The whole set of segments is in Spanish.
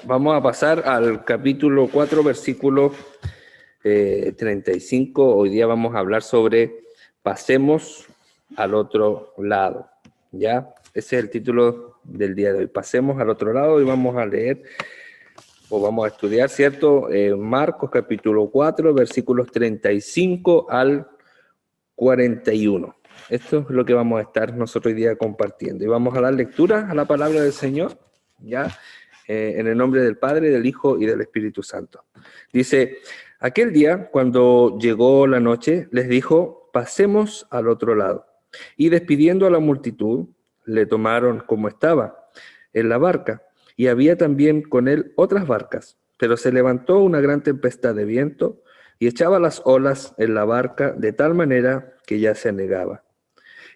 Vamos a pasar al capítulo 4, versículo 35. Hoy día vamos a hablar sobre pasemos al otro lado. ¿Ya? Ese es el título del día de hoy. Pasemos al otro lado y vamos a leer o vamos a estudiar, ¿cierto? Marcos capítulo 4, versículos 35 al 41. Esto es lo que vamos a estar nosotros hoy día compartiendo. Y vamos a dar lectura a la palabra del Señor, ¿ya? En el nombre del Padre, del Hijo y del Espíritu Santo. Dice, aquel día, cuando llegó la noche, les dijo, pasemos al otro lado. Y despidiendo a la multitud, le tomaron como estaba, en la barca, y había también con él otras barcas. Pero se levantó una gran tempestad de viento, y echaba las olas en la barca de tal manera que ya se anegaba.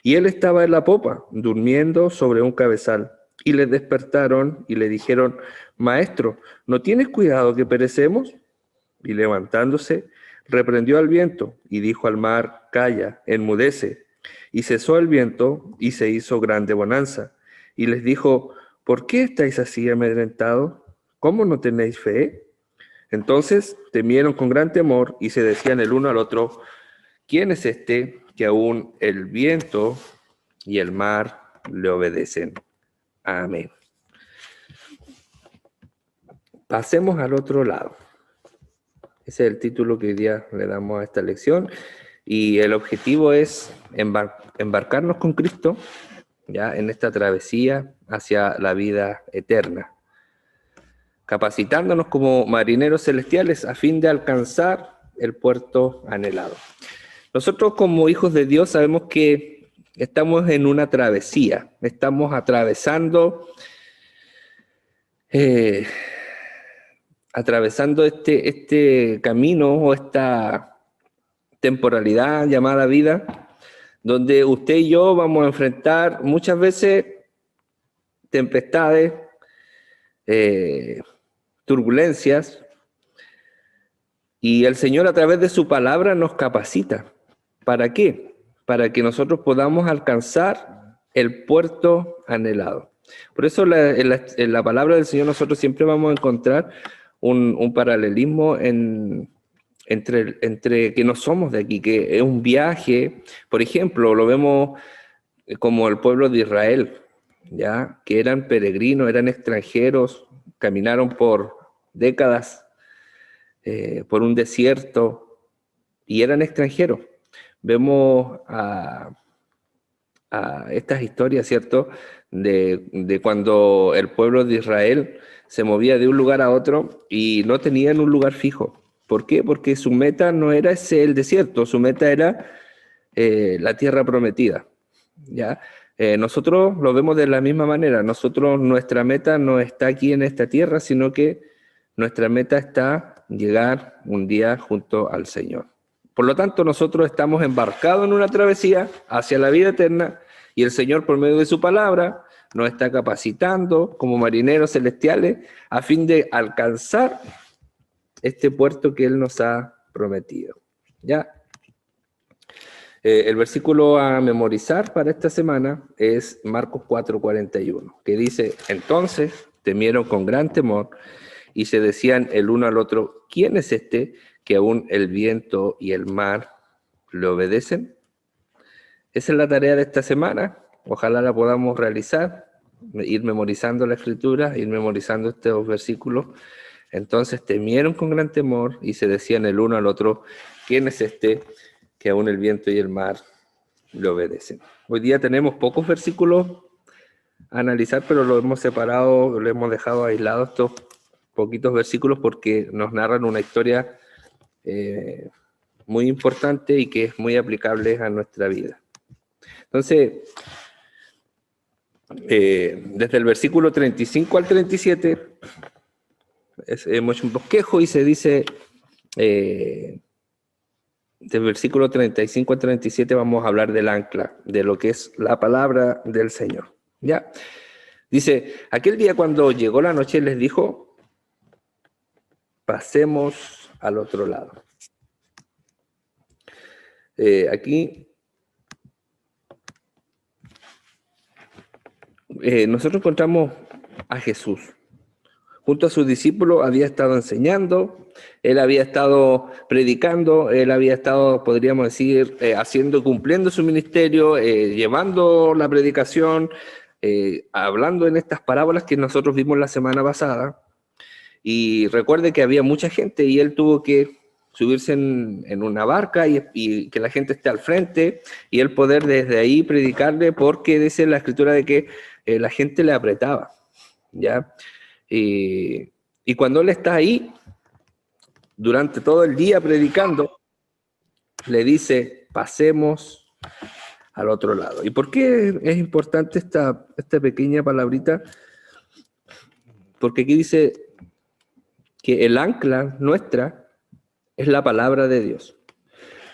Y él estaba en la popa, durmiendo sobre un cabezal. Y le despertaron y le dijeron, Maestro, ¿no tienes cuidado que perecemos? Y levantándose, reprendió al viento y dijo al mar, Calla, enmudece. Y cesó el viento y se hizo grande bonanza. Y les dijo, ¿por qué estáis así amedrentados? ¿Cómo no tenéis fe? Entonces temieron con gran temor y se decían el uno al otro, ¿quién es este que aún el viento y el mar le obedecen? Amén. Pasemos al otro lado. Ese es el título que hoy día le damos a esta lección y el objetivo es embarcarnos con Cristo ya en esta travesía hacia la vida eterna, capacitándonos como marineros celestiales a fin de alcanzar el puerto anhelado. Nosotros como hijos de Dios sabemos que estamos en una travesía, estamos atravesando este camino o esta temporalidad llamada vida, donde usted y yo vamos a enfrentar muchas veces tempestades, turbulencias, y el Señor a través de su palabra nos capacita. ¿Para qué? Para que nosotros podamos alcanzar el puerto anhelado. Por eso en la palabra del Señor nosotros siempre vamos a encontrar un paralelismo entre que no somos de aquí, que es un viaje. Por ejemplo, lo vemos como el pueblo de Israel, ¿ya? Que eran peregrinos, eran extranjeros, caminaron por décadas por un desierto y eran extranjeros. Vemos a estas historias, ¿cierto? De cuando el pueblo de Israel se movía de un lugar a otro y no tenían un lugar fijo. ¿Por qué? Porque su meta no era el desierto, su meta era la tierra prometida, ¿ya? Nosotros lo vemos de la misma manera. Nuestra meta no está aquí en esta tierra, sino que nuestra meta está llegar un día junto al Señor. Por lo tanto, nosotros estamos embarcados en una travesía hacia la vida eterna y el Señor, por medio de su palabra, nos está capacitando como marineros celestiales a fin de alcanzar este puerto que Él nos ha prometido. ¿Ya? El versículo a memorizar para esta semana es Marcos 4:41, que dice, entonces temieron con gran temor y se decían el uno al otro, ¿quién es este que aún el viento y el mar le obedecen? Esa es la tarea de esta semana. Ojalá la podamos realizar, ir memorizando la escritura, ir memorizando estos versículos. Entonces temieron con gran temor y se decían el uno al otro, ¿quién es este que aún el viento y el mar le obedecen? Hoy día tenemos pocos versículos a analizar, pero lo hemos separado, lo hemos dejado aislados estos poquitos versículos porque nos narran una historia muy importante y que es muy aplicable a nuestra vida. Entonces, desde el versículo 35 al 37, hemos hecho un bosquejo y se dice, del versículo 35 al 37 vamos a hablar del ancla, de lo que es la palabra del Señor. ¿Ya? Dice, aquel día cuando llegó la noche les dijo, pasemos al otro lado. Aquí nosotros encontramos a Jesús, junto a sus discípulos había estado enseñando, él había estado predicando, él había estado, podríamos decir, cumpliendo su ministerio, llevando la predicación, hablando en estas parábolas que nosotros vimos la semana pasada. Y recuerde que había mucha gente y él tuvo que subirse en una barca y que la gente esté al frente y él poder desde ahí predicarle, porque dice la escritura de que la gente le apretaba, ¿ya? Y cuando él está ahí, durante todo el día predicando, le dice, pasemos al otro lado. ¿Y por qué es importante esta pequeña palabrita? Porque aquí dice que el ancla nuestra es la palabra de Dios.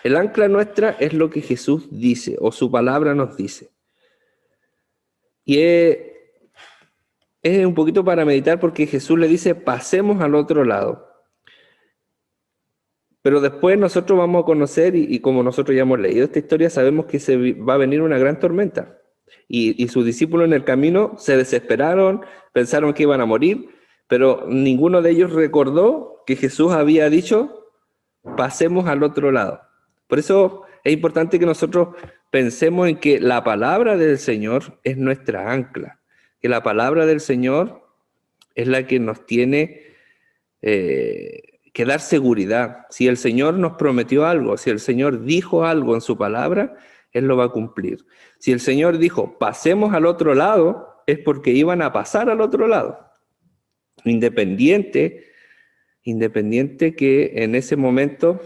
El ancla nuestra es lo que Jesús dice, o su palabra nos dice. Y es un poquito para meditar, porque Jesús le dice, pasemos al otro lado. Pero después nosotros vamos a conocer, y como nosotros ya hemos leído esta historia, sabemos que va a venir una gran tormenta. Y sus discípulos en el camino se desesperaron, pensaron que iban a morir, pero ninguno de ellos recordó que Jesús había dicho, pasemos al otro lado. Por eso es importante que nosotros pensemos en que la palabra del Señor es nuestra ancla, que la palabra del Señor es la que nos tiene que dar seguridad. Si el Señor nos prometió algo, si el Señor dijo algo en su palabra, Él lo va a cumplir. Si el Señor dijo, pasemos al otro lado, es porque iban a pasar al otro lado. Independiente que en ese momento,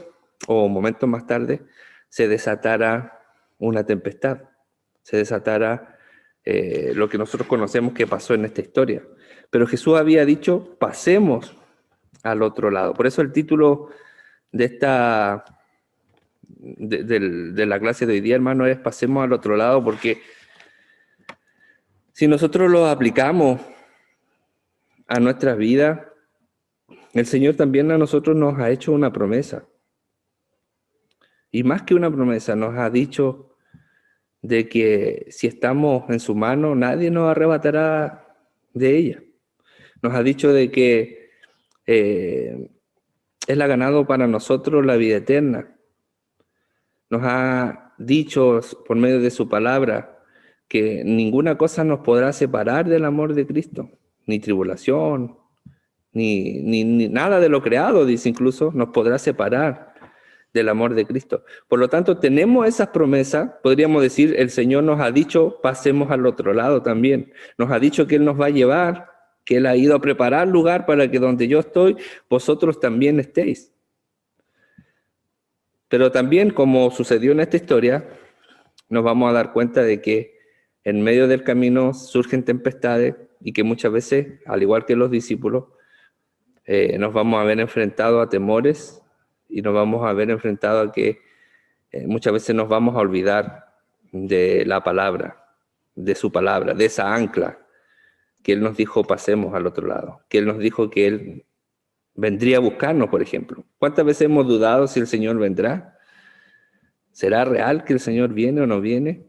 o momentos más tarde, se desatara una tempestad, se desatara lo que nosotros conocemos que pasó en esta historia. Pero Jesús había dicho, pasemos al otro lado. Por eso el título de la clase de hoy día, hermano, es pasemos al otro lado, porque si nosotros lo aplicamos a nuestra vida, el Señor también a nosotros nos ha hecho una promesa. Y más que una promesa, nos ha dicho de que si estamos en su mano, nadie nos arrebatará de ella. Nos ha dicho de que Él ha ganado para nosotros la vida eterna. Nos ha dicho por medio de su palabra que ninguna cosa nos podrá separar del amor de Cristo, ni tribulación, ni nada de lo creado, dice incluso, nos podrá separar del amor de Cristo. Por lo tanto, tenemos esas promesas. Podríamos decir, el Señor nos ha dicho, pasemos al otro lado también. Nos ha dicho que Él nos va a llevar, que Él ha ido a preparar lugar para que donde yo estoy, vosotros también estéis. Pero también, como sucedió en esta historia, nos vamos a dar cuenta de que en medio del camino surgen tempestades y que muchas veces, al igual que los discípulos, nos vamos a ver enfrentados a temores y nos vamos a ver enfrentados a que muchas veces nos vamos a olvidar de la palabra, de su palabra, de esa ancla que Él nos dijo pasemos al otro lado, que Él nos dijo que Él vendría a buscarnos, por ejemplo. ¿Cuántas veces hemos dudado si el Señor vendrá? ¿Será real que el Señor viene o no viene?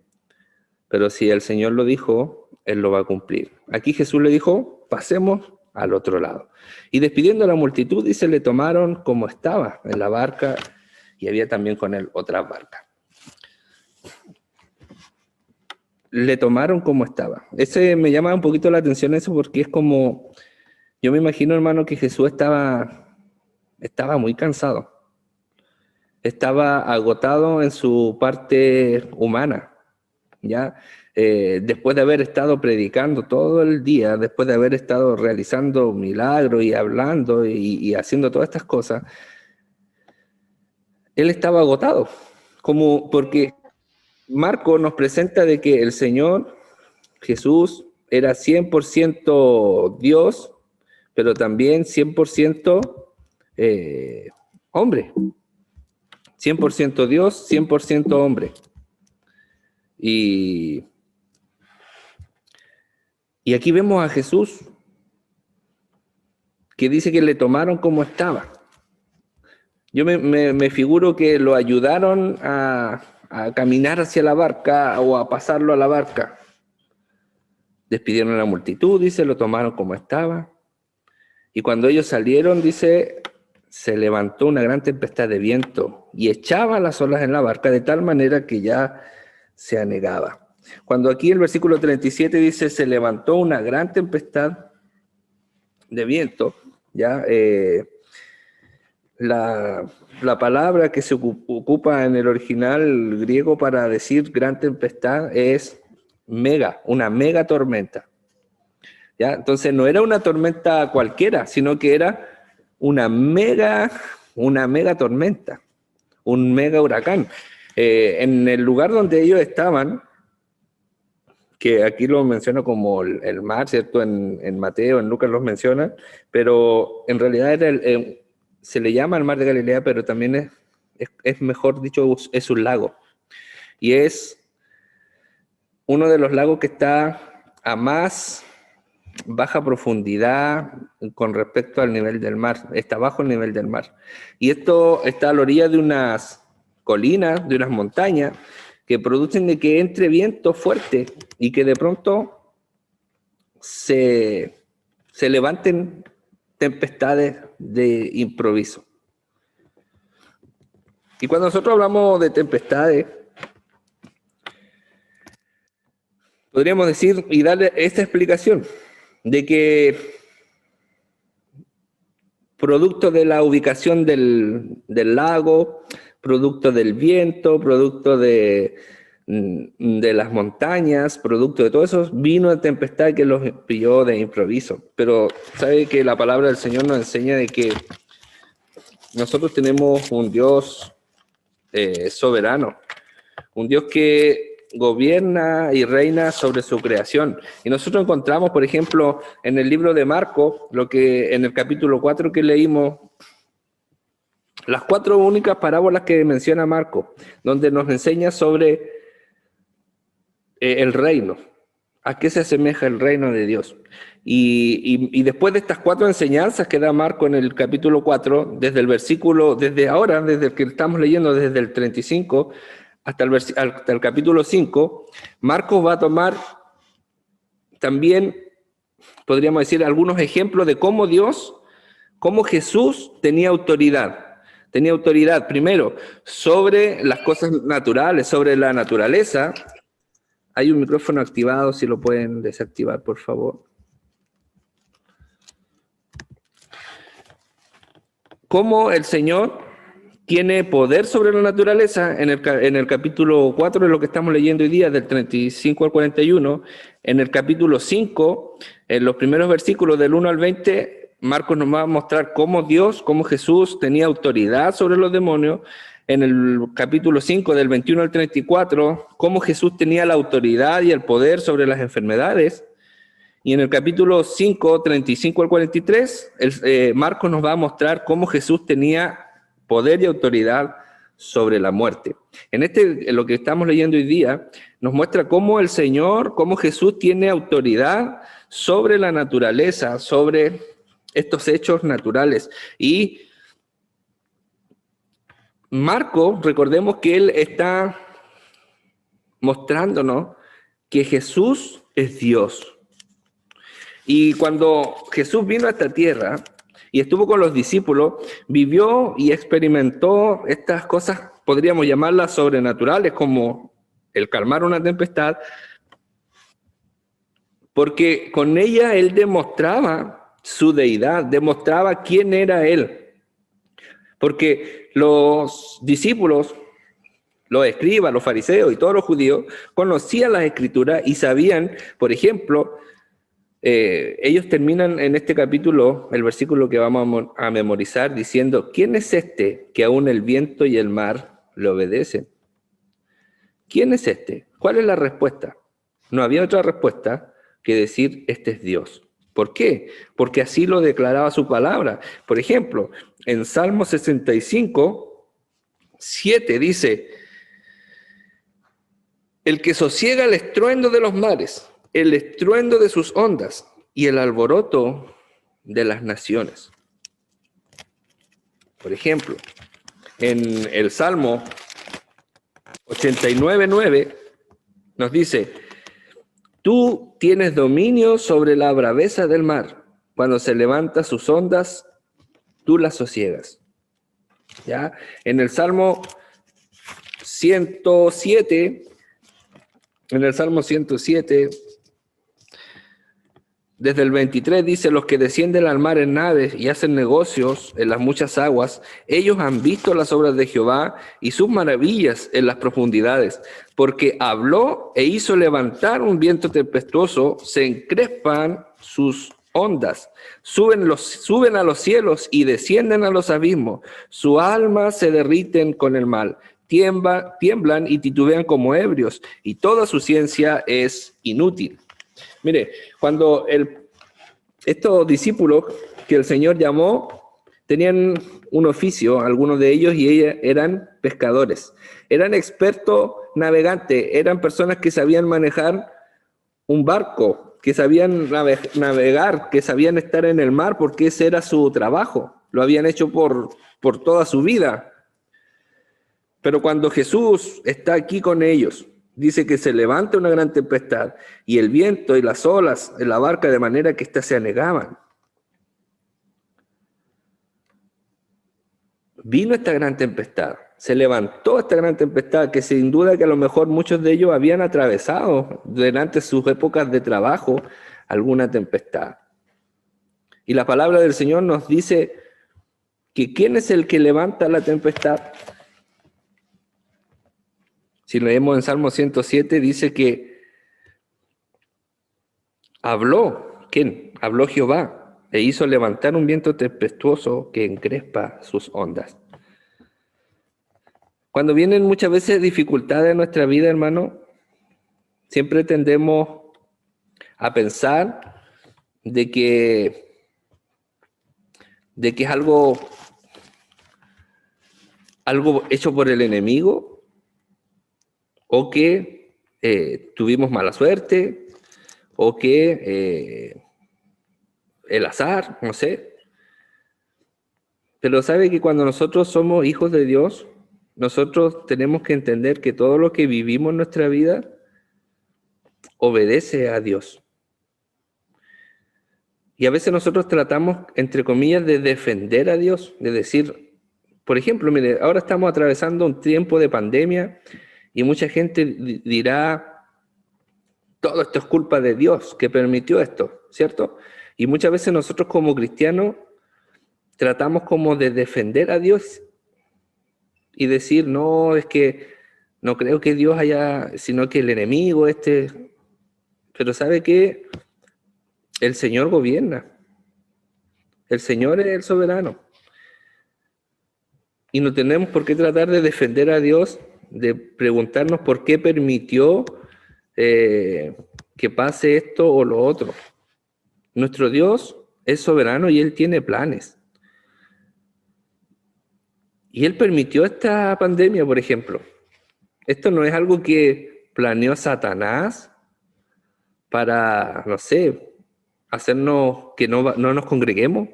Pero si el Señor lo dijo, Él lo va a cumplir. Aquí Jesús le dijo, pasemos al otro lado. Y despidiendo a la multitud, dice, le tomaron como estaba en la barca, y había también con él otra barca. Le tomaron como estaba. Ese me llama un poquito la atención eso, porque es como, yo me imagino, hermano, que Jesús estaba muy cansado. Estaba agotado en su parte humana, ¿ya? Después de haber estado predicando todo el día, después de haber estado realizando milagros y hablando y haciendo todas estas cosas, Él estaba agotado, como porque Marco nos presenta de que el Señor Jesús era 100% Dios, pero también 100% hombre. 100% Dios, 100% hombre. Y aquí vemos a Jesús que dice que le tomaron como estaba. Yo me figuro que lo ayudaron a caminar hacia la barca o a pasarlo a la barca. Despidieron a la multitud, dice, lo tomaron como estaba. Y cuando ellos salieron, dice, se levantó una gran tempestad de viento y echaba las olas en la barca de tal manera que ya se anegaba. Cuando aquí el versículo 37 dice, se levantó una gran tempestad de viento, ya la palabra que se ocupa en el original griego para decir gran tempestad es mega, una mega tormenta. ¿Ya? Entonces no era una tormenta cualquiera, sino que era una mega tormenta, un mega huracán. En el lugar donde ellos estaban, que aquí lo menciona como el mar, ¿cierto? En Mateo, en Lucas los menciona, pero en realidad era se le llama el mar de Galilea, pero también es mejor dicho, es un lago. Y es uno de los lagos que está a más baja profundidad con respecto al nivel del mar, está bajo el nivel del mar. Y esto está a la orilla de unas colinas, de unas montañas, que producen de que entre viento fuerte y que de pronto se levanten tempestades de improviso. Y cuando nosotros hablamos de tempestades, podríamos decir y darle esta explicación, de que producto de la ubicación del lago, producto del viento, producto de las montañas, producto de todo eso, vino la tempestad que los pilló de improviso. Pero sabe que la palabra del Señor nos enseña de que nosotros tenemos un Dios soberano, un Dios que gobierna y reina sobre su creación. Y nosotros encontramos, por ejemplo, en el libro de Marcos, lo que en el capítulo 4 que leímos, las 4 únicas parábolas que menciona Marcos, donde nos enseña sobre el reino, a qué se asemeja el reino de Dios. Y después de estas 4 enseñanzas que da Marcos en el capítulo 4, desde el versículo, desde ahora, desde el que estamos leyendo, desde el 35, hasta el capítulo 5, Marcos va a tomar también, podríamos decir, algunos ejemplos de cómo Jesús tenía autoridad. Tenía autoridad, primero, sobre las cosas naturales, sobre la naturaleza. Hay un micrófono activado, si lo pueden desactivar, por favor. Cómo el Señor tiene poder sobre la naturaleza en el capítulo 4 de lo que estamos leyendo hoy día, del 35 al 41. En el capítulo 5, en los primeros versículos del 1 al 20, Marcos nos va a mostrar cómo Jesús tenía autoridad sobre los demonios. En el capítulo 5, del 21 al 34, cómo Jesús tenía la autoridad y el poder sobre las enfermedades. Y en el capítulo 5, 35 al 43, Marcos nos va a mostrar cómo Jesús tenía poder y autoridad sobre la muerte. En lo que estamos leyendo hoy día, nos muestra cómo el Señor, cómo Jesús tiene autoridad sobre la naturaleza, sobre estos hechos naturales. Y Marcos, recordemos que él está mostrándonos que Jesús es Dios. Y cuando Jesús vino a esta tierra y estuvo con los discípulos, vivió y experimentó estas cosas, podríamos llamarlas sobrenaturales, como el calmar una tempestad, porque con ella él demostraba su deidad, demostraba quién era él. Porque los discípulos, los escribas, los fariseos y todos los judíos conocían las escrituras y sabían, por ejemplo, ellos terminan en este capítulo, el versículo que vamos a memorizar, diciendo, ¿quién es este que aún el viento y el mar le obedecen? ¿Quién es este? ¿Cuál es la respuesta? No había otra respuesta que decir, este es Dios. ¿Por qué? Porque así lo declaraba su palabra. Por ejemplo, en Salmo 65, 7 dice, el que sosiega el estruendo de los mares, el estruendo de sus ondas y el alboroto de las naciones. Por ejemplo, en el Salmo 89:9 nos dice, tú tienes dominio sobre la braveza del mar, Cuando se levanta sus ondas, tú las sosiegas. ¿Ya? En el Salmo 107, desde el 23 dice: los que descienden al mar en naves y hacen negocios en las muchas aguas, ellos han visto las obras de Jehová y sus maravillas en las profundidades, porque habló e hizo levantar un viento tempestuoso, se encrespan sus ondas, suben a los cielos y descienden a los abismos, su alma se derriten con el mal, tiemblan y titubean como ebrios, y toda su ciencia es inútil. Mire, cuando estos discípulos que el Señor llamó tenían un oficio, algunos de ellos, y ellos eran pescadores. Eran expertos navegantes, eran personas que sabían manejar un barco, que sabían navegar, que sabían estar en el mar, porque ese era su trabajo. Lo habían hecho por toda su vida. Pero cuando Jesús está aquí con ellos, dice que se levanta una gran tempestad y el viento y las olas en la barca de manera que éstas se anegaban. Vino esta gran tempestad, se levantó esta gran tempestad que sin duda que a lo mejor muchos de ellos habían atravesado durante sus épocas de trabajo alguna tempestad. Y la palabra del Señor nos dice que ¿quién es el que levanta la tempestad? Si leemos en Salmo 107, dice que habló, ¿quién? Habló Jehová, e hizo levantar un viento tempestuoso que encrespa sus ondas. Cuando vienen muchas veces dificultades en nuestra vida, hermano, siempre tendemos a pensar de que es algo hecho por el enemigo, o que tuvimos mala suerte, o que el azar, no sé. Pero sabe que cuando nosotros somos hijos de Dios, nosotros tenemos que entender que todo lo que vivimos en nuestra vida obedece a Dios. Y a veces nosotros tratamos, entre comillas, de defender a Dios, de decir, por ejemplo, mire, ahora estamos atravesando un tiempo de pandemia y mucha gente dirá, todo esto es culpa de Dios que permitió esto, ¿cierto? Y muchas veces nosotros como cristianos tratamos como de defender a Dios y decir, no, es que no creo que Dios haya, sino que el enemigo Pero ¿sabe qué? El Señor gobierna. El Señor es el soberano. Y no tenemos por qué tratar de defender a Dios, de preguntarnos por qué permitió que pase esto o lo otro. Nuestro Dios es soberano y Él tiene planes. Y Él permitió esta pandemia, por ejemplo. Esto no es algo que planeó Satanás para, no sé, hacernos que no nos congreguemos,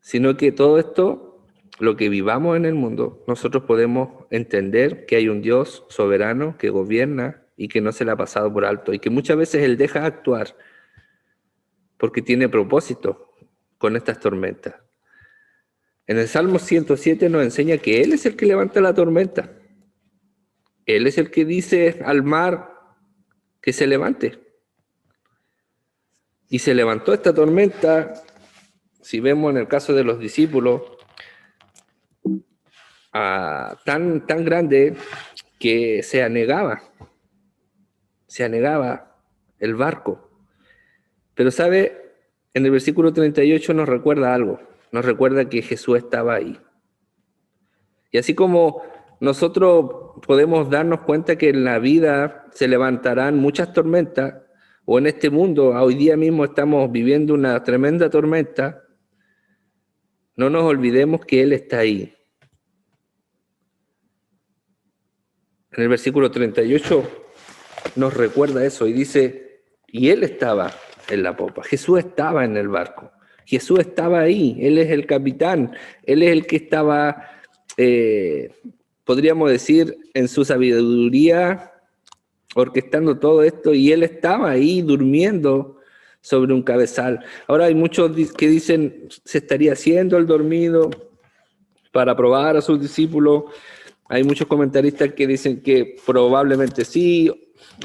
sino que todo esto, lo que vivamos en el mundo, nosotros podemos entender que hay un Dios soberano que gobierna y que no se le ha pasado por alto, y que muchas veces Él deja actuar porque tiene propósito con estas tormentas. En el Salmo 107 nos enseña que Él es el que levanta la tormenta. Él es el que dice al mar que se levante. Y se levantó esta tormenta, si vemos en el caso de los discípulos, tan grande que se anegaba el barco. Pero sabe, en el versículo 38 nos recuerda algo, nos recuerda que Jesús estaba ahí. Y así como nosotros podemos darnos cuenta que en la vida se levantarán muchas tormentas, o en este mundo, hoy día mismo estamos viviendo una tremenda tormenta, no nos olvidemos que Él está ahí. En el versículo 38 nos recuerda eso y dice, y Él estaba en la popa, Jesús estaba en el barco, Jesús estaba ahí, Él es el capitán, Él es el que estaba, podríamos decir, en su sabiduría, orquestando todo esto, y Él estaba ahí durmiendo sobre un cabezal. Ahora hay muchos que dicen, ¿se estaría haciendo el dormido para probar a sus discípulos? Hay muchos comentaristas que dicen que probablemente sí,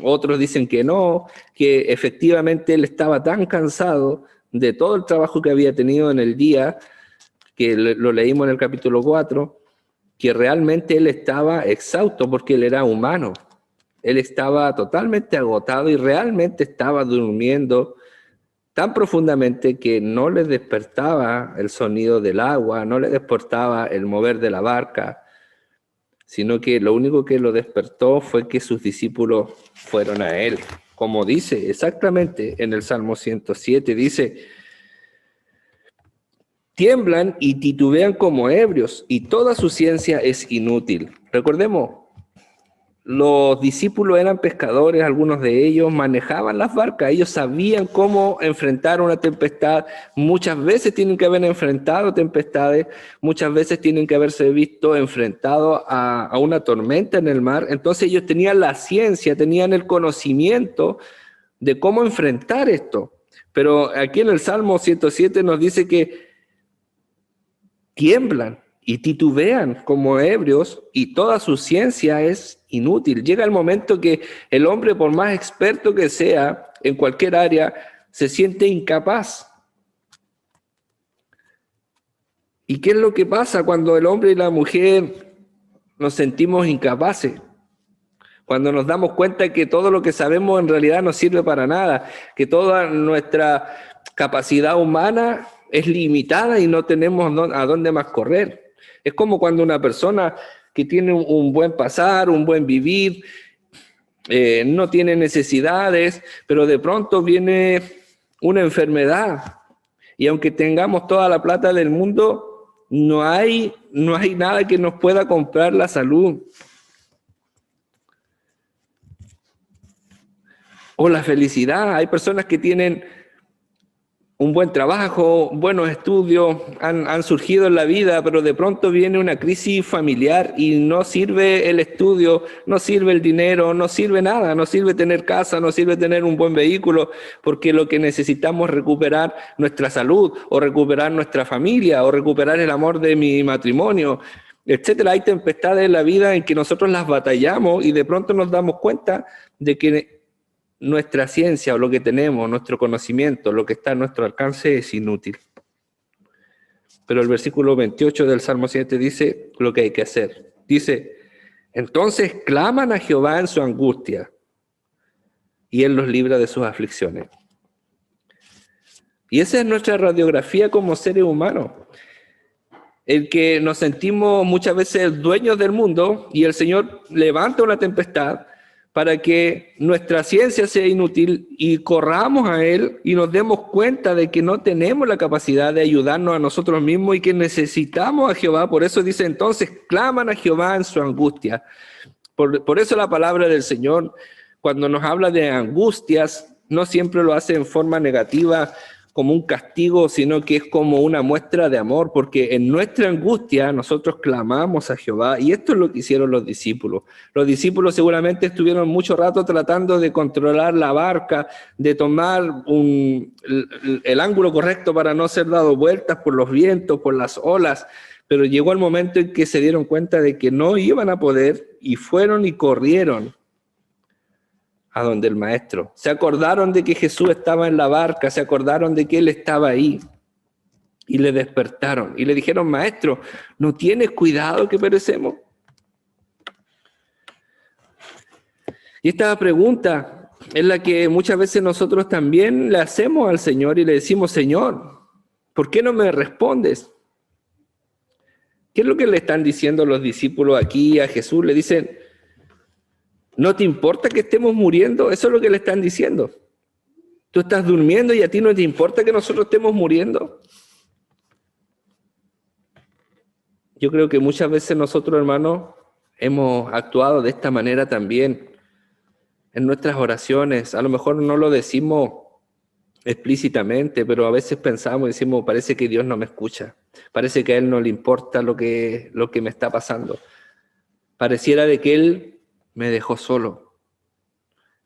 otros dicen que no, que efectivamente él estaba tan cansado de todo el trabajo que había tenido en el día, que lo leímos en el capítulo 4, que realmente él estaba exhausto porque él era humano. Él estaba totalmente agotado y realmente estaba durmiendo tan profundamente que no le despertaba el sonido del agua, no le despertaba el mover de la barca, sino que lo único que lo despertó fue que sus discípulos fueron a él. Como dice exactamente en el Salmo 107, dice, tiemblan y titubean como ebrios, y toda su ciencia es inútil. Recordemos, los discípulos eran pescadores, algunos de ellos manejaban las barcas, ellos sabían cómo enfrentar una tempestad, muchas veces tienen que haber enfrentado tempestades, muchas veces tienen que haberse visto enfrentados a una tormenta en el mar, entonces ellos tenían la ciencia, tenían el conocimiento de cómo enfrentar esto. Pero aquí en el Salmo 107 nos dice que tiemblan y titubean como ebrios y toda su ciencia es inútil. Llega el momento que el hombre, por más experto que sea en cualquier área, se siente incapaz. ¿Y qué es lo que pasa cuando el hombre y la mujer nos sentimos incapaces? Cuando nos damos cuenta que todo lo que sabemos en realidad no sirve para nada, que toda nuestra capacidad humana es limitada y no tenemos a dónde más correr. Es como cuando una persona que tiene un buen pasar, un buen vivir, no tiene necesidades, pero de pronto viene una enfermedad y aunque tengamos toda la plata del mundo, no hay nada que nos pueda comprar la salud o la felicidad. Hay personas que tienen un buen trabajo, buenos estudios, han surgido en la vida, pero de pronto viene una crisis familiar y no sirve el estudio, no sirve el dinero, no sirve nada, no sirve tener casa, no sirve tener un buen vehículo, porque lo que necesitamos es recuperar nuestra salud, o recuperar nuestra familia, o recuperar el amor de mi matrimonio, etcétera. Hay tempestades en la vida en que nosotros las batallamos y de pronto nos damos cuenta de que nuestra ciencia o lo que tenemos, nuestro conocimiento, lo que está a nuestro alcance es inútil. Pero el versículo 28 del Salmo 7 dice lo que hay que hacer. Dice, entonces claman a Jehová en su angustia y Él los libra de sus aflicciones. Y esa es nuestra radiografía como seres humanos. El que nos sentimos muchas veces dueños del mundo y el Señor levanta una tempestad para que nuestra ciencia sea inútil y corramos a Él y nos demos cuenta de que no tenemos la capacidad de ayudarnos a nosotros mismos y que necesitamos a Jehová. Por eso dice, entonces, claman a Jehová en su angustia. Por eso la palabra del Señor, cuando nos habla de angustias, no siempre lo hace en forma negativa, como un castigo, sino que es como una muestra de amor, porque en nuestra angustia nosotros clamamos a Jehová, y esto es lo que hicieron los discípulos. Los discípulos seguramente estuvieron mucho rato tratando de controlar la barca, de tomar el ángulo correcto para no ser dado vueltas por los vientos, por las olas, pero llegó el momento en que se dieron cuenta de que no iban a poder, y fueron y corrieron a donde el maestro. Se acordaron de que Jesús estaba en la barca, se acordaron de que Él estaba ahí y le despertaron y le dijeron, maestro, ¿no tienes cuidado que perecemos? Y esta pregunta es la que muchas veces nosotros también le hacemos al Señor y le decimos, Señor, ¿por qué no me respondes? ¿Qué es lo que le están diciendo los discípulos aquí a Jesús? Le dicen, ¿no te importa que estemos muriendo? Eso es lo que le están diciendo. Tú estás durmiendo y a ti no te importa que nosotros estemos muriendo. Yo creo que muchas veces nosotros, hermanos, hemos actuado de esta manera también en nuestras oraciones. A lo mejor no lo decimos explícitamente, pero a veces pensamos y decimos, parece que Dios no me escucha. Parece que a Él no le importa lo que me está pasando. Pareciera de que Él me dejó solo.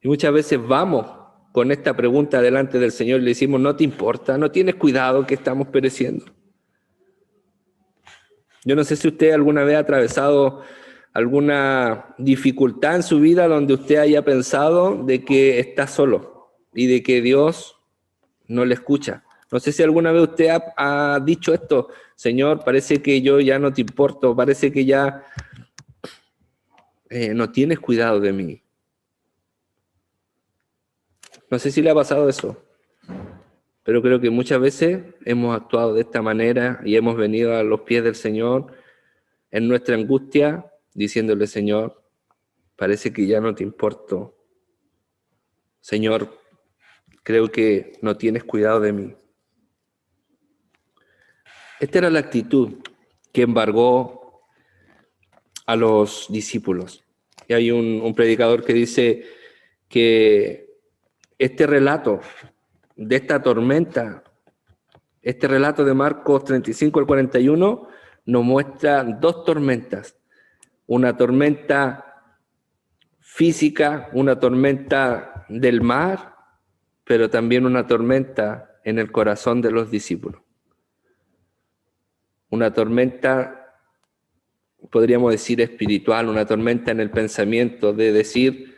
Y muchas veces vamos con esta pregunta delante del Señor, le decimos, ¿no te importa? ¿No tienes cuidado que estamos pereciendo? Yo no sé si usted alguna vez ha atravesado alguna dificultad en su vida donde usted haya pensado de que está solo y de que Dios no le escucha. No sé si alguna vez usted ha dicho esto, Señor, parece que yo ya no te importo, parece que ya no tienes cuidado de mí. No sé si le ha pasado eso, pero creo que muchas veces hemos actuado de esta manera y hemos venido a los pies del Señor en nuestra angustia, diciéndole, Señor, parece que ya no te importo. Señor, creo que no tienes cuidado de mí. Esta era la actitud que embargó a los discípulos. Y hay un predicador que dice que este relato de esta tormenta, este relato de Marcos 35 al 41, nos muestra dos tormentas. Una tormenta física, una tormenta del mar, pero también una tormenta en el corazón de los discípulos. Una tormenta, podríamos decir, espiritual, una tormenta en el pensamiento de decir,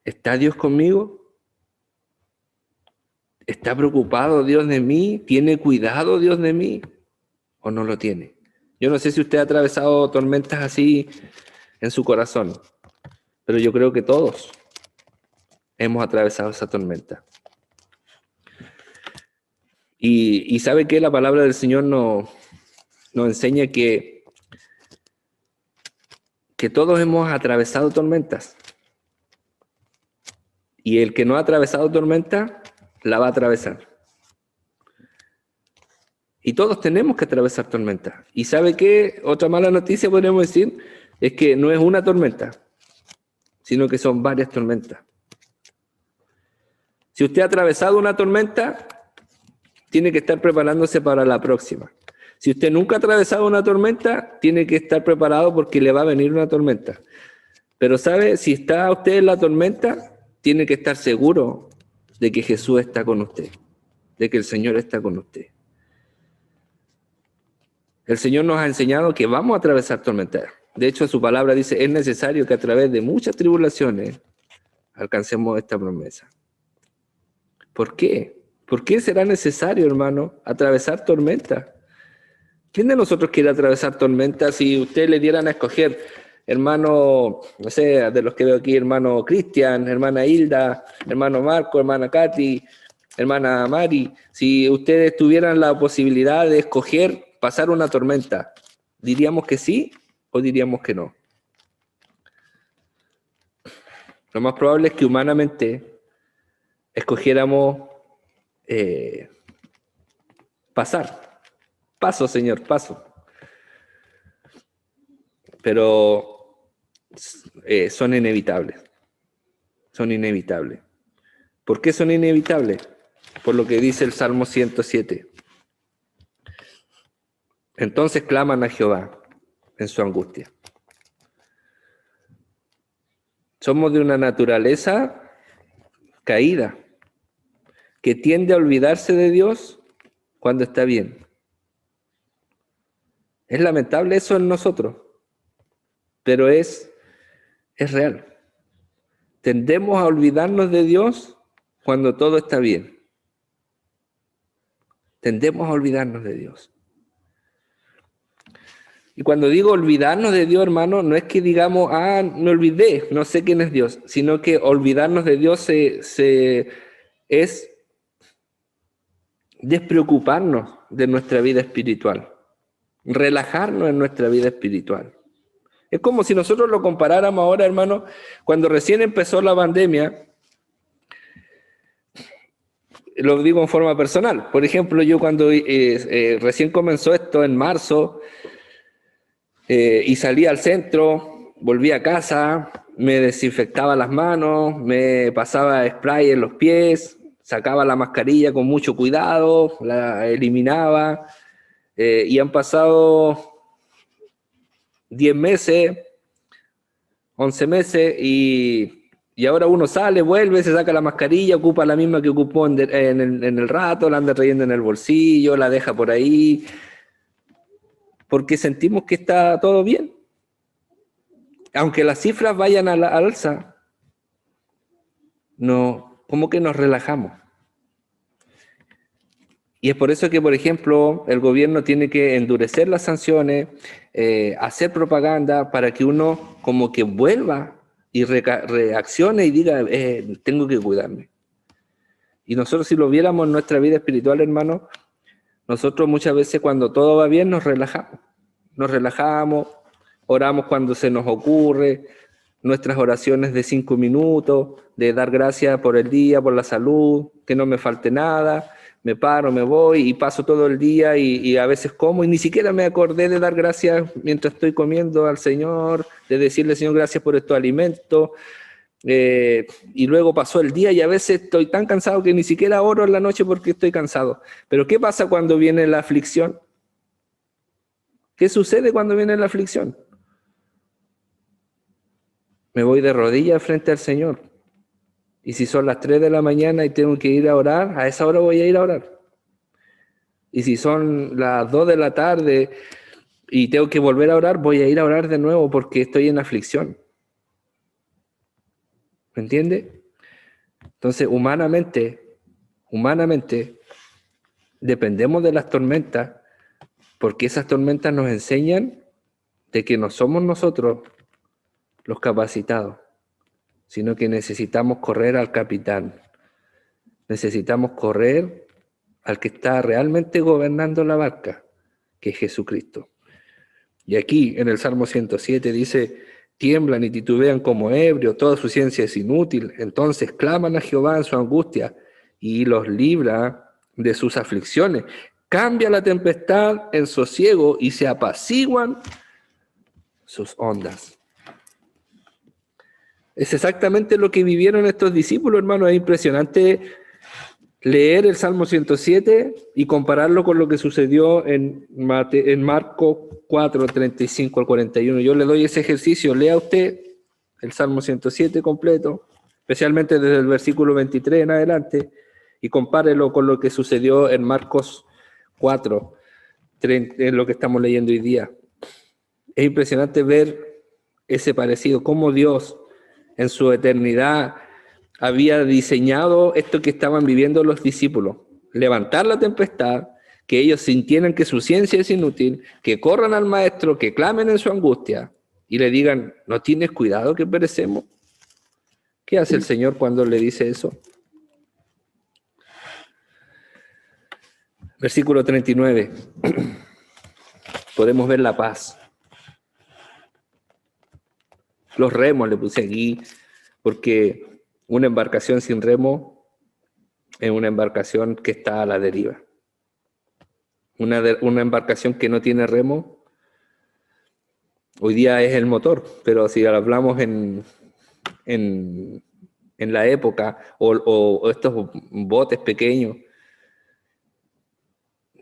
¿está Dios conmigo? ¿Está preocupado Dios de mí? ¿Tiene cuidado Dios de mí? ¿O no lo tiene? Yo no sé si usted ha atravesado tormentas así en su corazón, pero yo creo que todos hemos atravesado esa tormenta. Y ¿sabe qué? La palabra del Señor nos enseña que todos hemos atravesado tormentas. Y el que no ha atravesado tormenta, la va a atravesar. Y todos tenemos que atravesar tormentas. ¿Y sabe qué? Otra mala noticia podríamos decir, es que no es una tormenta, sino que son varias tormentas. Si usted ha atravesado una tormenta, tiene que estar preparándose para la próxima. Si usted nunca ha atravesado una tormenta, tiene que estar preparado porque le va a venir una tormenta. Pero ¿sabe? Si está usted en la tormenta, tiene que estar seguro de que Jesús está con usted, de que el Señor está con usted. El Señor nos ha enseñado que vamos a atravesar tormentas. De hecho, su palabra dice, es necesario que a través de muchas tribulaciones alcancemos esta promesa. ¿Por qué? ¿Por qué será necesario, hermano, atravesar tormentas? ¿Quién de nosotros quiere atravesar tormentas? Si usted le dieran a escoger, hermano, no sé, de los que veo aquí, hermano Cristian, hermana Hilda, hermano Marco, hermana Katy, hermana Mari, si ustedes tuvieran la posibilidad de escoger pasar una tormenta, ¿diríamos que sí o diríamos que no? Lo más probable es que humanamente escogiéramos pasar. Paso, Señor, paso. Pero son inevitables. Son inevitables. ¿Por qué son inevitables? Por lo que dice el Salmo 107. Entonces claman a Jehová en su angustia. Somos de una naturaleza caída que tiende a olvidarse de Dios cuando está bien. Es lamentable eso en nosotros, pero es real. Tendemos a olvidarnos de Dios cuando todo está bien. Tendemos a olvidarnos de Dios. Y cuando digo olvidarnos de Dios, hermano, no es que digamos, me olvidé, no sé quién es Dios, sino que olvidarnos de Dios es despreocuparnos de nuestra vida espiritual, relajarnos en nuestra vida espiritual. Es como si nosotros lo comparáramos ahora, hermano, cuando recién empezó la pandemia, lo digo en forma personal. Por ejemplo, yo cuando recién comenzó esto en marzo y salí al centro, volví a casa, me desinfectaba las manos, me pasaba spray en los pies, sacaba la mascarilla con mucho cuidado, la eliminaba y han pasado 10 meses, 11 meses y Y ahora uno sale, vuelve, se saca la mascarilla, ocupa la misma que ocupó en el rato, la anda trayendo en el bolsillo, la deja por ahí, porque sentimos que está todo bien. Aunque las cifras vayan a la alza, no, como que nos relajamos. Y es por eso que, por ejemplo, el gobierno tiene que endurecer las sanciones, hacer propaganda para que uno como que vuelva y reaccione y diga, tengo que cuidarme. Y nosotros si lo viéramos en nuestra vida espiritual, hermano, nosotros muchas veces cuando todo va bien nos relajamos. Nos relajamos, oramos cuando se nos ocurre, nuestras oraciones de 5 minutos, de dar gracias por el día, por la salud, que no me falte nada, me paro, me voy y paso todo el día y a veces como y ni siquiera me acordé de dar gracias mientras estoy comiendo al Señor, de decirle, Señor, gracias por estos alimentos. Y luego pasó el día y a veces estoy tan cansado que ni siquiera oro en la noche porque estoy cansado. Pero ¿qué pasa cuando viene la aflicción? ¿Qué sucede cuando viene la aflicción? Me voy de rodillas frente al Señor. Y si son las 3 de la mañana y tengo que ir a orar, a esa hora voy a ir a orar. Y si son las 2 de la tarde y tengo que volver a orar, voy a ir a orar de nuevo porque estoy en aflicción. ¿Me entiende? Entonces, humanamente, dependemos de las tormentas porque esas tormentas nos enseñan de que no somos nosotros los capacitados, sino que necesitamos correr al capitán. Necesitamos correr al que está realmente gobernando la barca, que es Jesucristo. Y aquí en el Salmo 107 dice, tiemblan y titubean como ebrios, toda su ciencia es inútil, entonces claman a Jehová en su angustia y los libra de sus aflicciones. Cambia la tempestad en sosiego y se apaciguan sus ondas. Es exactamente lo que vivieron estos discípulos, hermano. Es impresionante leer el Salmo 107 y compararlo con lo que sucedió en Marcos 4, 35 al 41. Yo le doy ese ejercicio. Lea usted el Salmo 107 completo, especialmente desde el versículo 23 en adelante, y compárelo con lo que sucedió en Marcos 4, en lo que estamos leyendo hoy día. Es impresionante ver ese parecido, cómo Dios en su eternidad había diseñado esto que estaban viviendo los discípulos, levantar la tempestad, que ellos sintieran que su ciencia es inútil, que corran al maestro, que clamen en su angustia y le digan, ¿no tienes cuidado que perecemos? ¿Qué hace el Señor cuando le dice eso? Versículo 39. Podemos ver la paz. Los remos le puse aquí, porque una embarcación sin remo es una embarcación que está a la deriva. Una embarcación que no tiene remo, hoy día es el motor, pero si hablamos en la época, o estos botes pequeños,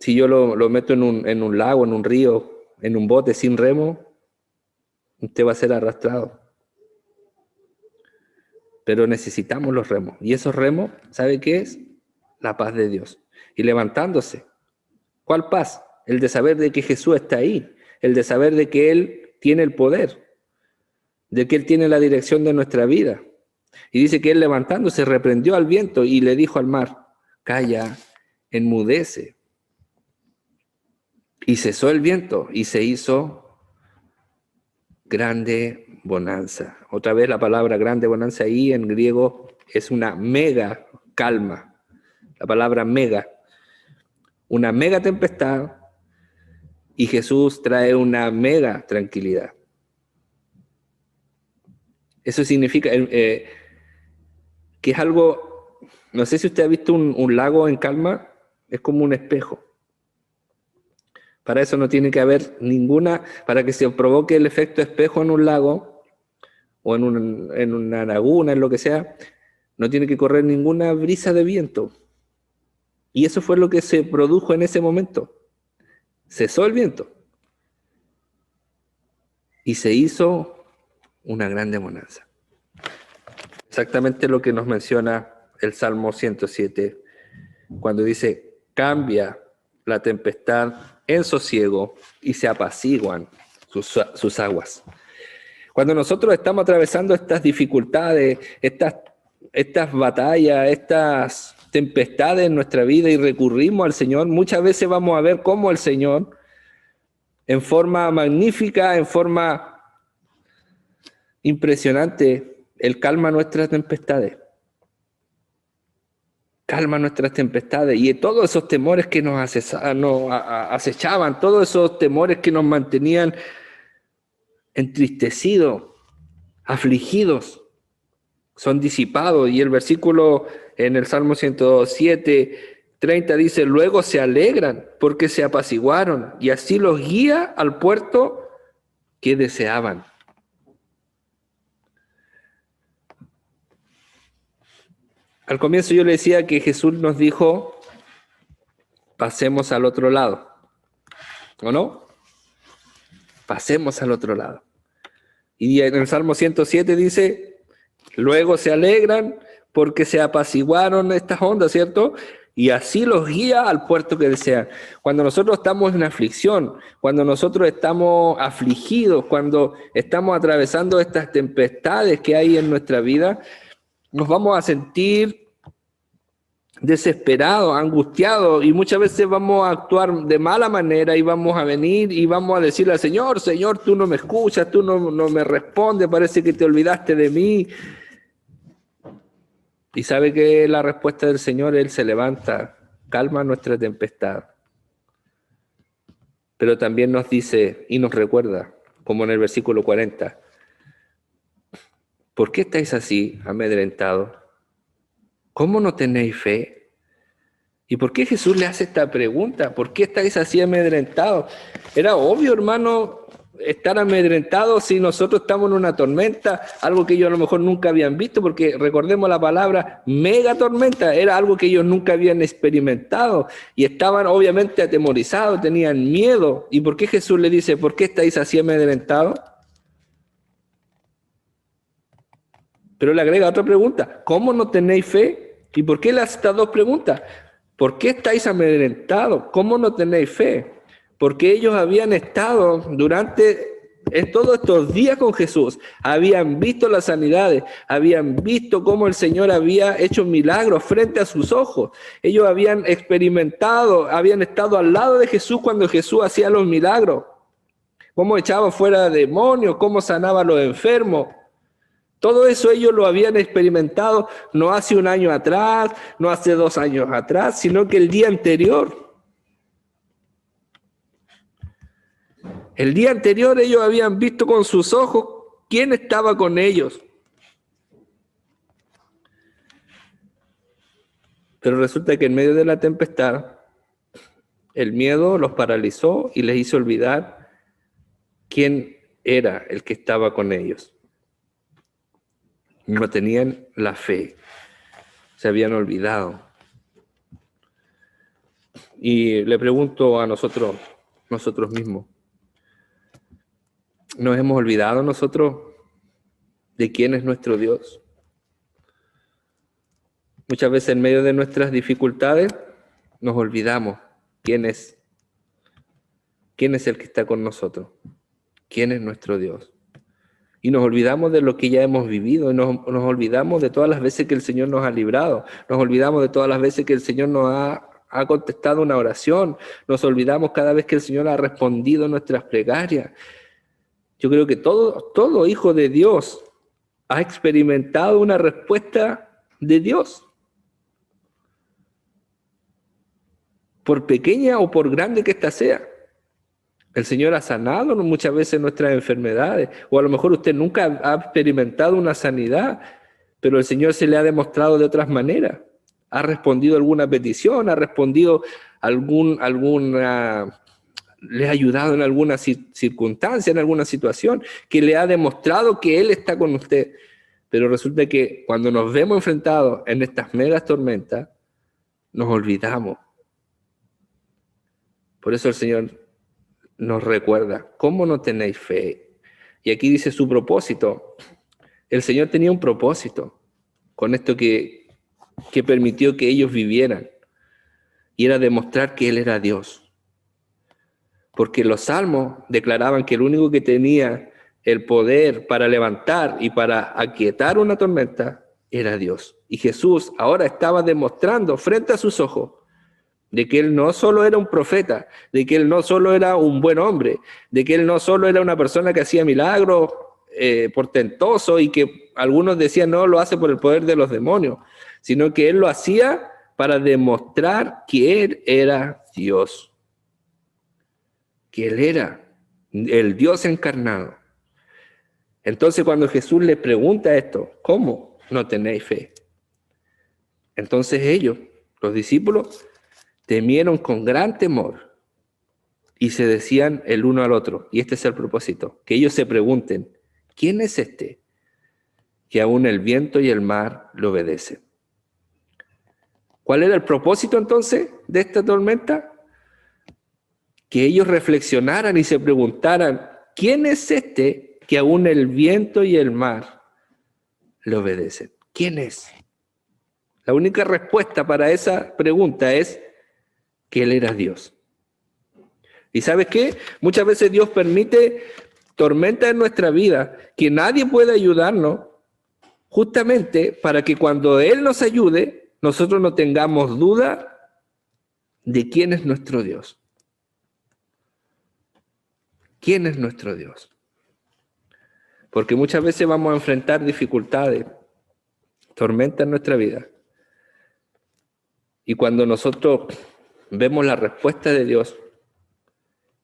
si yo lo meto en un lago, en un río, en un bote sin remo, usted va a ser arrastrado. Pero necesitamos los remos. Y esos remos, ¿sabe qué es? La paz de Dios. Y levantándose. ¿Cuál paz? El de saber de que Jesús está ahí. El de saber de que Él tiene el poder. De que Él tiene la dirección de nuestra vida. Y dice que Él levantándose reprendió al viento y le dijo al mar, calla, enmudece. Y cesó el viento y se hizo grande bonanza. Otra vez la palabra grande bonanza ahí en griego es una mega calma. La palabra mega. Una mega tempestad y Jesús trae una mega tranquilidad. Eso significa que es algo, no sé si usted ha visto un lago en calma, es como un espejo. Para eso no tiene que haber ninguna, para que se provoque el efecto espejo en un lago o en una laguna, en lo que sea, no tiene que correr ninguna brisa de viento. Y eso fue lo que se produjo en ese momento. Cesó el viento y se hizo una grande bonanza. Exactamente lo que nos menciona el Salmo 107, cuando dice, cambia la tempestad en sosiego y se apaciguan sus aguas. Cuando nosotros estamos atravesando estas dificultades, estas batallas, estas tempestades en nuestra vida y recurrimos al Señor, muchas veces vamos a ver cómo el Señor, en forma magnífica, en forma impresionante, Él calma nuestras tempestades. Calma nuestras tempestades y todos esos temores que nos acechaban, todos esos temores que nos mantenían entristecidos, afligidos, son disipados. Y el versículo en el Salmo 107:30 dice, luego se alegran porque se apaciguaron y así los guía al puerto que deseaban. Al comienzo yo le decía que Jesús nos dijo, pasemos al otro lado, ¿o no? Pasemos al otro lado. Y en el Salmo 107 dice, luego se alegran porque se apaciguaron estas ondas, ¿cierto? Y así los guía al puerto que desean. Cuando nosotros estamos en aflicción, cuando nosotros estamos afligidos, cuando estamos atravesando estas tempestades que hay en nuestra vida, nos vamos a sentir desesperados, angustiados, y muchas veces vamos a actuar de mala manera y vamos a venir y vamos a decirle al Señor, Señor, tú no me escuchas, tú no me respondes, parece que te olvidaste de mí. Y sabe que la respuesta del Señor, Él se levanta, calma nuestra tempestad. Pero también nos dice y nos recuerda, como en el versículo 40, ¿por qué estáis así amedrentados? ¿Cómo no tenéis fe? ¿Y por qué Jesús le hace esta pregunta? ¿Por qué estáis así amedrentados? Era obvio, hermano, estar amedrentados si nosotros estamos en una tormenta, algo que ellos a lo mejor nunca habían visto, porque recordemos la palabra mega tormenta, era algo que ellos nunca habían experimentado y estaban obviamente atemorizados, tenían miedo. ¿Y por qué Jesús le dice, ¿por qué estáis así amedrentados? Pero le agrega otra pregunta, ¿cómo no tenéis fe? ¿Y por qué le hace estas dos preguntas? ¿Por qué estáis amedrentados? ¿Cómo no tenéis fe? Porque ellos habían estado en todos estos días con Jesús, habían visto las sanidades, habían visto cómo el Señor había hecho milagros frente a sus ojos. Ellos habían experimentado, habían estado al lado de Jesús cuando Jesús hacía los milagros, cómo echaba fuera demonios, cómo sanaba a los enfermos. Todo eso ellos lo habían experimentado no hace un año atrás, no hace 2 años atrás, sino que el día anterior. El día anterior ellos habían visto con sus ojos quién estaba con ellos. Pero resulta que en medio de la tempestad, el miedo los paralizó y les hizo olvidar quién era el que estaba con ellos. No tenían la fe, se habían olvidado. Y le pregunto a nosotros mismos, ¿nos hemos olvidado nosotros de quién es nuestro Dios? Muchas veces en medio de nuestras dificultades nos olvidamos quién es el que está con nosotros, quién es nuestro Dios. Y nos olvidamos de lo que ya hemos vivido, y nos olvidamos de todas las veces que el Señor nos ha librado, nos olvidamos de todas las veces que el Señor nos ha contestado una oración, nos olvidamos cada vez que el Señor ha respondido nuestras plegarias. Yo creo que todo hijo de Dios ha experimentado una respuesta de Dios. Por pequeña o por grande que ésta sea. El Señor ha sanado muchas veces nuestras enfermedades, o a lo mejor usted nunca ha experimentado una sanidad, pero el Señor se le ha demostrado de otras maneras. Ha respondido alguna petición, ha respondido le ha ayudado en alguna circunstancia, en alguna situación, que le ha demostrado que Él está con usted. Pero resulta que cuando nos vemos enfrentados en estas megas tormentas, nos olvidamos. Por eso el Señor nos recuerda, ¿cómo no tenéis fe? Y aquí dice su propósito. El Señor tenía un propósito. con esto que permitió que ellos vivieran, y era demostrar que Él era Dios. Porque los salmos declaraban que el único que tenía el poder para levantar y para aquietar una tormenta era Dios. Y Jesús ahora estaba demostrando frente a sus ojos de que Él no solo era un profeta, de que Él no solo era un buen hombre, de que Él no solo era una persona que hacía milagros portentosos y que algunos decían no, lo hace por el poder de los demonios, sino que Él lo hacía para demostrar que Él era Dios, que Él era el Dios encarnado. Entonces cuando Jesús les pregunta esto, ¿cómo no tenéis fe? Entonces ellos, los discípulos, temieron con gran temor y se decían el uno al otro, y este es el propósito, que ellos se pregunten, ¿quién es este que aún el viento y el mar le obedecen? ¿Cuál era el propósito entonces de esta tormenta? Que ellos reflexionaran y se preguntaran, ¿quién es este que aún el viento y el mar le obedecen? ¿Quién es? La única respuesta para esa pregunta es que Él era Dios. ¿Y sabes qué? Muchas veces Dios permite tormentas en nuestra vida que nadie puede ayudarnos, justamente para que cuando Él nos ayude, nosotros no tengamos duda de quién es nuestro Dios. ¿Quién es nuestro Dios? Porque muchas veces vamos a enfrentar dificultades, tormentas en nuestra vida. Y cuando nosotros vemos la respuesta de Dios,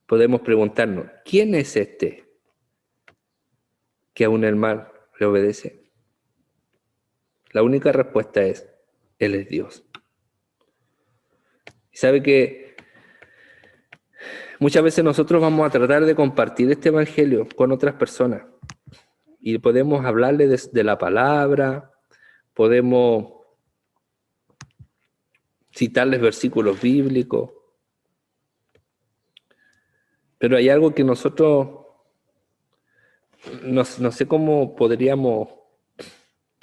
podemos preguntarnos, ¿quién es este que aún el mar le obedece? La única respuesta es, Él es Dios. Y sabe que muchas veces nosotros vamos a tratar de compartir este evangelio con otras personas y podemos hablarles de la palabra, podemos citarles versículos bíblicos, pero hay algo que nosotros no sé cómo podríamos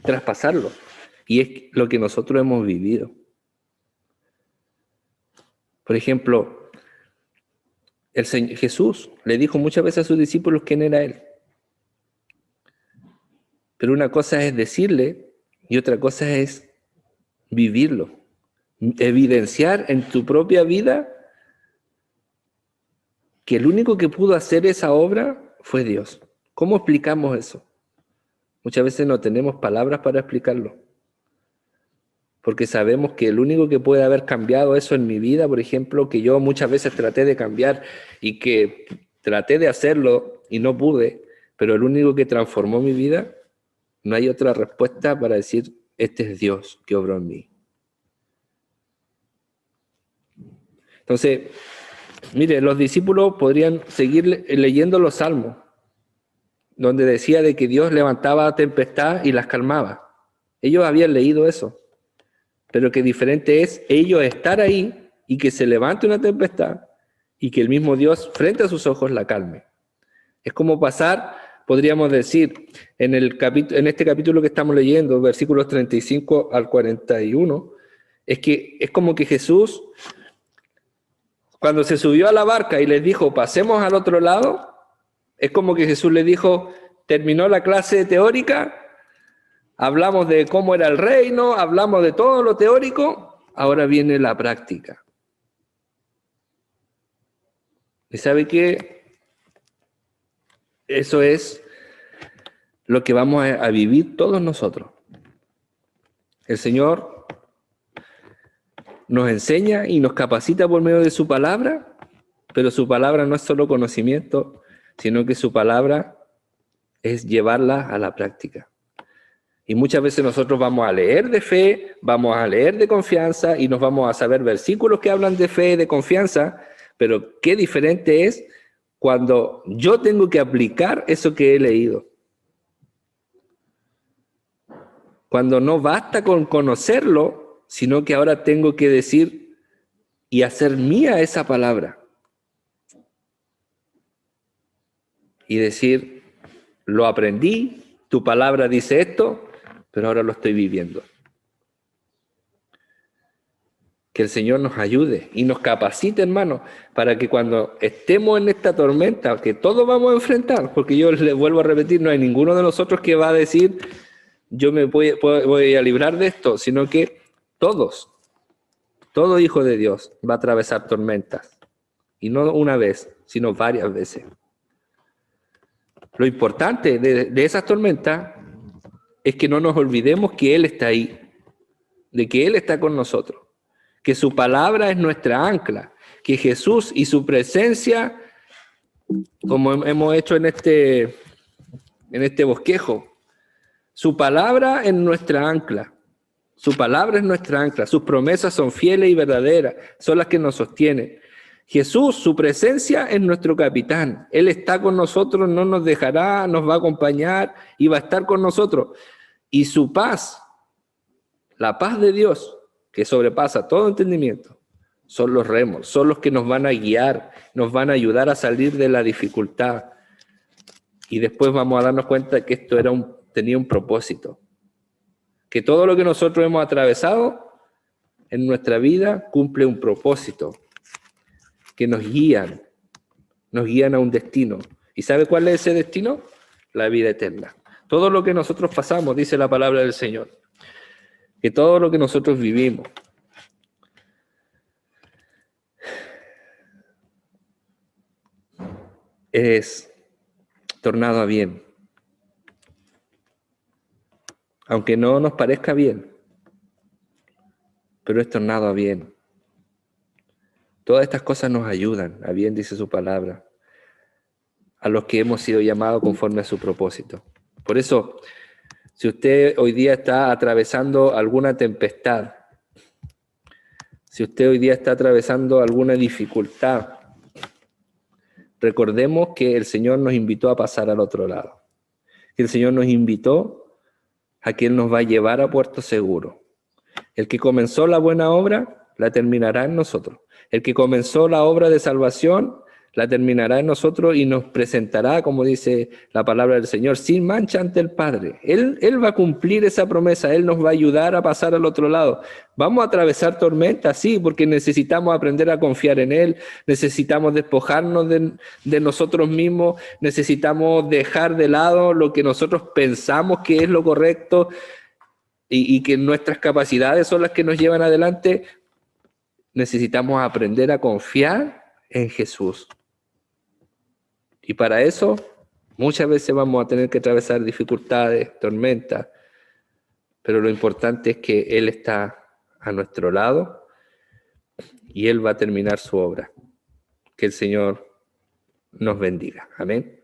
traspasarlo, y es lo que nosotros hemos vivido. Por ejemplo, el Señor Jesús le dijo muchas veces a sus discípulos quién era Él. Pero una cosa es decirle y otra cosa es vivirlo, evidenciar en tu propia vida que el único que pudo hacer esa obra fue Dios. ¿Cómo explicamos eso? Muchas veces no tenemos palabras para explicarlo, porque sabemos que el único que puede haber cambiado eso en mi vida, por ejemplo, que yo muchas veces traté de cambiar y que traté de hacerlo y no pude, pero el único que transformó mi vida, no hay otra respuesta para decir, este es Dios que obró en mí. Entonces, mire, los discípulos podrían seguir leyendo los salmos, donde decía de que Dios levantaba tempestad y las calmaba. Ellos habían leído eso, pero que diferente es ellos estar ahí y que se levante una tempestad y que el mismo Dios frente a sus ojos la calme. Es como pasar, podríamos decir, en este capítulo que estamos leyendo, versículos 35 al 41, es como que Jesús, cuando se subió a la barca y les dijo, pasemos al otro lado, es como que Jesús les dijo, terminó la clase teórica, hablamos de cómo era el reino, hablamos de todo lo teórico, ahora viene la práctica. ¿Y sabe qué? Eso es lo que vamos a vivir todos nosotros. El Señor nos enseña y nos capacita por medio de su palabra, pero su palabra no es solo conocimiento, sino que su palabra es llevarla a la práctica. Y muchas veces nosotros vamos a leer de fe, vamos a leer de confianza y nos vamos a saber versículos que hablan de fe, de confianza, pero qué diferente es cuando yo tengo que aplicar eso que he leído. Cuando no basta con conocerlo, sino que ahora tengo que decir y hacer mía esa palabra. Y decir, lo aprendí, tu palabra dice esto, pero ahora lo estoy viviendo. Que el Señor nos ayude y nos capacite, hermano, para que cuando estemos en esta tormenta, que todos vamos a enfrentar, porque yo les vuelvo a repetir, no hay ninguno de nosotros que va a decir, yo me voy a librar de esto, sino que todo hijo de Dios va a atravesar tormentas. Y no una vez, sino varias veces. Lo importante de esas tormentas es que no nos olvidemos que Él está ahí, de que Él está con nosotros, que su palabra es nuestra ancla, que Jesús y su presencia, como hemos hecho en este bosquejo, su palabra es nuestra ancla. Su palabra es nuestra ancla, sus promesas son fieles y verdaderas, son las que nos sostienen. Jesús, su presencia es nuestro capitán. Él está con nosotros, no nos dejará, nos va a acompañar y va a estar con nosotros. Y su paz, la paz de Dios, que sobrepasa todo entendimiento, son los remos, son los que nos van a guiar, nos van a ayudar a salir de la dificultad. Y después vamos a darnos cuenta que esto tenía un propósito. Que todo lo que nosotros hemos atravesado en nuestra vida cumple un propósito, que nos guían a un destino. ¿Y sabe cuál es ese destino? La vida eterna. Todo lo que nosotros pasamos, dice la palabra del Señor, que todo lo que nosotros vivimos es tornado a bien. Aunque no nos parezca bien, pero es tornado a bien. Todas estas cosas nos ayudan a bien, dice su palabra, a los que hemos sido llamados conforme a su propósito. Por eso, si usted hoy día está atravesando alguna tempestad, si usted hoy día está atravesando alguna dificultad, recordemos que el Señor nos invitó a pasar al otro lado. Que el Señor nos invitó a que Él nos va a llevar a puerto seguro. El que comenzó la buena obra, la terminará en nosotros. El que comenzó la obra de salvación, la terminará en nosotros y nos presentará, como dice la palabra del Señor, sin mancha ante el Padre. Él va a cumplir esa promesa, Él nos va a ayudar a pasar al otro lado. Vamos a atravesar tormentas, sí, porque necesitamos aprender a confiar en Él, necesitamos despojarnos de nosotros mismos, necesitamos dejar de lado lo que nosotros pensamos que es lo correcto y que nuestras capacidades son las que nos llevan adelante. Necesitamos aprender a confiar en Jesús. Y para eso, muchas veces vamos a tener que atravesar dificultades, tormentas, pero lo importante es que Él está a nuestro lado y Él va a terminar su obra. Que el Señor nos bendiga. Amén.